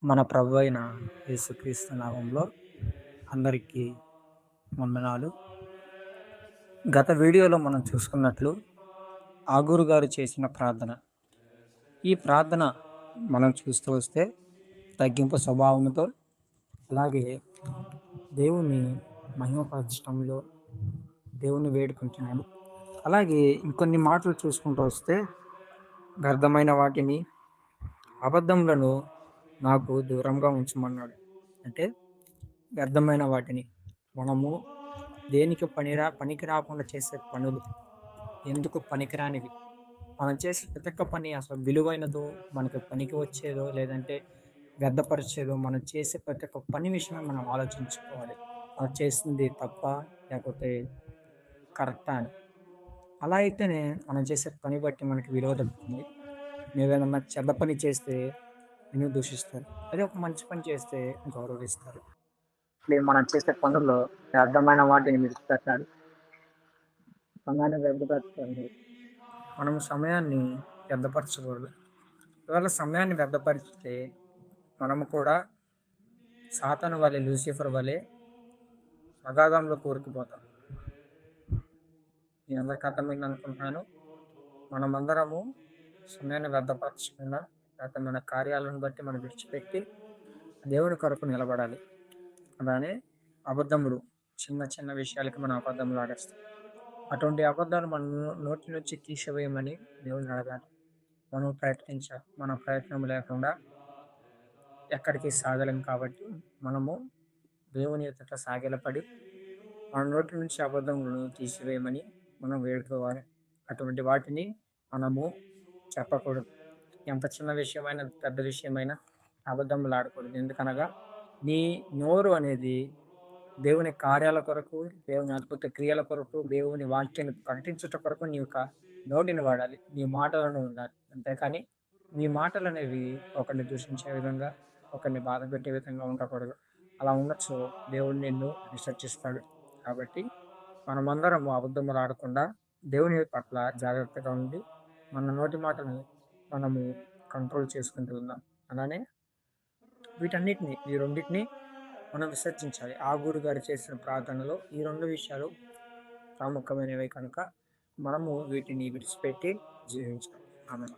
మన ప్రభు అయిన యేసుక్రీస్తు నామంలో అందరికీ వందనాలు. గత వీడియోలో మనం చూసుకున్నట్లు ఆగూరు గారు చేసిన ప్రార్థన. ఈ ప్రార్థన మనం చూస్తూ వస్తే తగ్గింపు స్వభావంతో, అలాగే దేవుని మహిమపరచడంలో దేవుని వేడుకుంటున్నాడు. అలాగే ఇంకొన్ని మాటలు చూసుకుంటూ వస్తే వ్యర్థమైన వాటిని, అబద్ధములను నాకు దూరంగా ఉంచమన్నాడు. అంటే వ్యర్థమైన వాటిని మనము దేనికి పనికి రాకుండా చేసే పనులు, ఎందుకు పనికిరానివి, మనం చేసే ప్రతి ఒక్క పని అసలు విలువైనదో, మనకు పనికి వచ్చేదో, లేదంటే వ్యర్థపరిచేదో, మనం చేసే ప్రతి ఒక్క పని విషయమే మనం ఆలోచించుకోవాలి. మనం చేసింది తప్ప, లేకపోతే కరెక్టా అని. అలా అయితేనే మనం చేసే పని బట్టి మనకి విలువ దక్కుతుంది. నువ్వేదన్నా చెడ్డ పని చేస్తే నిన్ను దూషిస్తారు. అదే ఒక మంచి పని చేస్తే గౌరవిస్తారు. లేదు, మనం చేసే పనుల్లో వ్యర్థమైన వాటిని విడిచిపెట్టాలి. సమయాన్ని వ్యర్థపరచాలి. మనం సమయాన్ని వ్యర్థపరచకూడదు. ఒకవేళ సమయాన్ని వ్యర్థపరిస్తే మనము కూడా సాతాను వలె, లూసిఫర్ వలె అగాధంలో కూరుకుపోతాం. మీ అందరికీ అర్థమైంది అనుకుంటున్నాను. మనమందరము సమయాన్ని వ్యర్థపరచకుండా, లేకపోతే మన కార్యాలను బట్టి మనం విడిచిపెట్టి దేవుని కొరకు నిలబడాలి. అలానే అబద్ధములు, చిన్న చిన్న విషయాలకి మనం అబద్ధములు ఆడేస్తాం. అటువంటి అబద్ధాలు మన నోటి నుంచి తీసివేయమని దేవుని అడగాలి. మనం ప్రయత్నించాలి. మన ప్రయత్నం లేకుండా ఎక్కడికి సాగలేం. కాబట్టి మనము దేవుని ఎదుట సాగిలపడి మన నోటి నుంచి అబద్ధములను తీసివేయమని మనం వేడుకోవాలి. అటువంటి వాటిని మనము చెప్పకూడదు. ఎంత చిన్న విషయమైనా, పెద్ద విషయమైనా అబద్ధములు ఆడకూడదు. ఎందుకనగా నీ నోరు అనేది దేవుని కార్యాల కొరకు, దేవుని అద్భుత క్రియల కొరకు, దేవుని వాక్యాన్ని ప్రకటించుట కొరకు నీ యొక్క నోటిని వాడాలి. నీ మాటలను ఉండాలి. అంతేకాని నీ మాటలనేవి ఒకరిని దూషించే విధంగా, ఒకరిని బాధపెట్టే విధంగా ఉండకూడదు. అలా ఉండొచ్చు దేవుడు నిన్ను విసర్జిస్తాడు. కాబట్టి మనమందరము అబద్ధములు ఆడకుండా దేవుని పట్ల జాగ్రత్తగా ఉండి మన నోటి మాటలను మనము కంట్రోల్ చేసుకుంటూ ఉందాం. అలానే ఈ రెండిటిని మనం విసర్జించాలి. ఆగూరు గారు చేసిన ప్రార్థనలో ఈ 2 విషయాలు ప్రాముఖ్యమైనవి కనుక మనము వీటిని విడిచిపెట్టి జీవించాలి. ఆమె